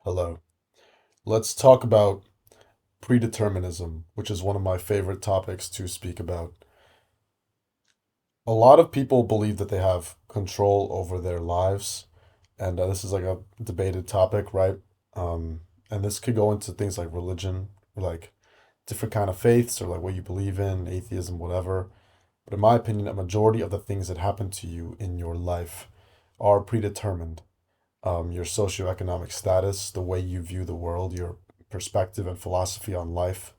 Hello. Let's talk about predeterminism, which is one of my favorite topics to speak about. A lot of people believe that they have control over their lives, and this is like a debated topic, right? And this could go into things like religion, or like different kind of faiths, or like what you believe in, atheism, whatever. But in my opinion, a majority of the things that happen to you in your life are predetermined. Your socioeconomic status, the way you view the world, your perspective and philosophy on life,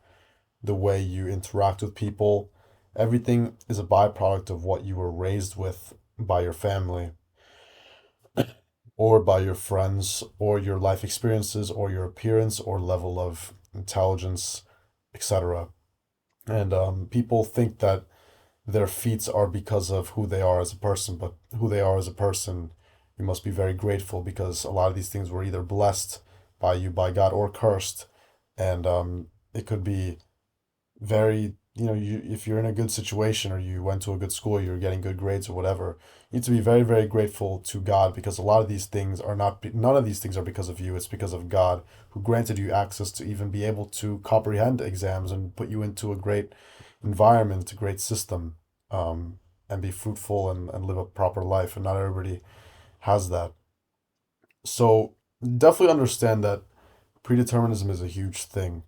the way you interact with people. Everything is a byproduct of what you were raised with by your family or by your friends or your life experiences or your appearance or level of intelligence, etc. And people think that their feats are because of who they are as a person, but who they are as a person, you must be very grateful because a lot of these things were either blessed by you by God or cursed. And it could be very, if you're in a good situation or you went to a good school, you're getting good grades or whatever, you need to be very, very grateful to God because a lot of these things are not, none of these things are because of you. It's because of God who granted you access to even be able to comprehend exams and put you into a great environment, a great system, and be fruitful and live a proper life. And not everybody has that. So definitely understand that predeterminism is a huge thing.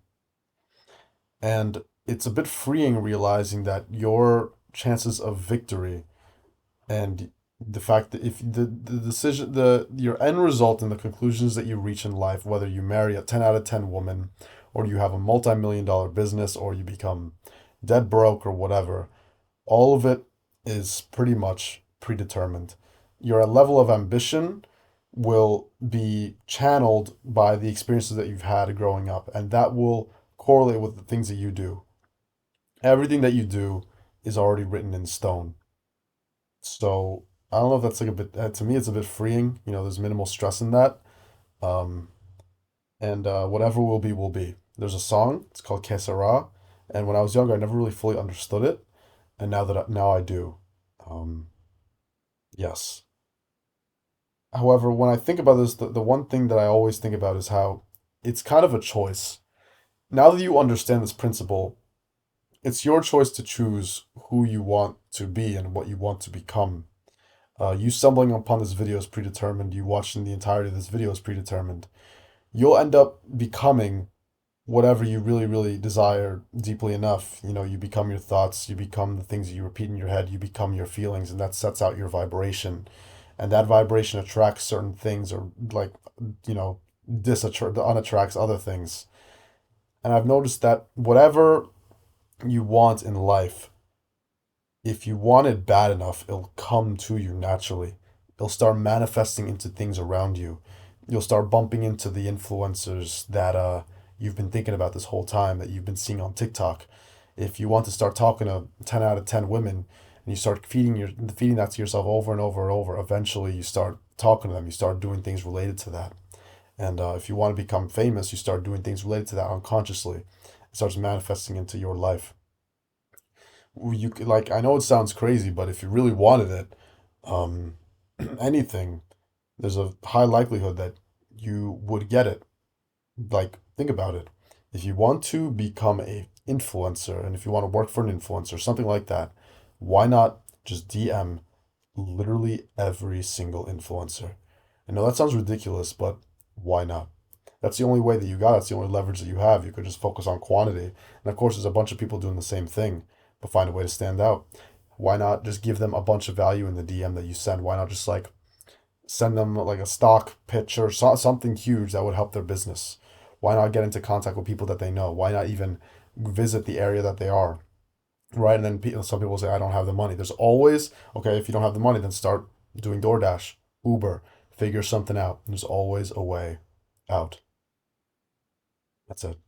And it's a bit freeing realizing that your chances of victory and the fact that if the decision your end result and the conclusions that you reach in life, whether you marry a 10 out of 10 woman or you have a multi-million dollar business or you become dead broke or whatever, all of it is pretty much predetermined. Your level of ambition will be channeled by the experiences that you've had growing up, and that will correlate with the things that you do. Everything that you do is already written in stone. So I don't know if that's like a bit, to me, it's a bit freeing. There's minimal stress in that. Um, and whatever will be, will be. There's a song, it's called Que Sera, and when I was younger, I never really fully understood it, and now I do. Um, yes. However, when I think about this, the one thing that I always think about is how it's kind of a choice. Now that you understand this principle, it's your choice to choose who you want to be and what you want to become. You stumbling upon this video is predetermined. You watching the entirety of this video is predetermined. You'll end up becoming whatever you really, really desire deeply enough. You become your thoughts, you become the things that you repeat in your head, you become your feelings, and that sets out your vibration. And that vibration attracts certain things or like, you know, unattracts other things. And I've noticed that whatever you want in life, if you want it bad enough, it'll come to you naturally. It'll start manifesting into things around you. You'll start bumping into the influencers that you've been thinking about this whole time that you've been seeing on TikTok. If you want to start talking to 10 out of 10 women and you start feeding that to yourself over and over and over, eventually you start talking to them, you start doing things related to that. And if you want to become famous, you start doing things related to that unconsciously. It starts manifesting into your life. Like, I know it sounds crazy, but if you really wanted it, um, anything, there's a high likelihood that you would get it. Like, think about it. If you want to become a influencer and if you want to work for an influencer, something like that, why not just DM literally every single influencer? I know that sounds ridiculous, but why not? That's the only way that you got. That's the only leverage that you have. You could just focus on quantity. And of course, there's a bunch of people doing the same thing, but find a way to stand out. Why not just give them a bunch of value in the DM that you send? Why not just like send them like a stock pitch or something huge that would help their business? Why not get into contact with people that they know? Why not even visit the area that they are? Right? And then some people say, I don't have the money. There's always, okay, if you don't have the money, then start doing DoorDash, Uber, figure something out. There's always a way out. That's it.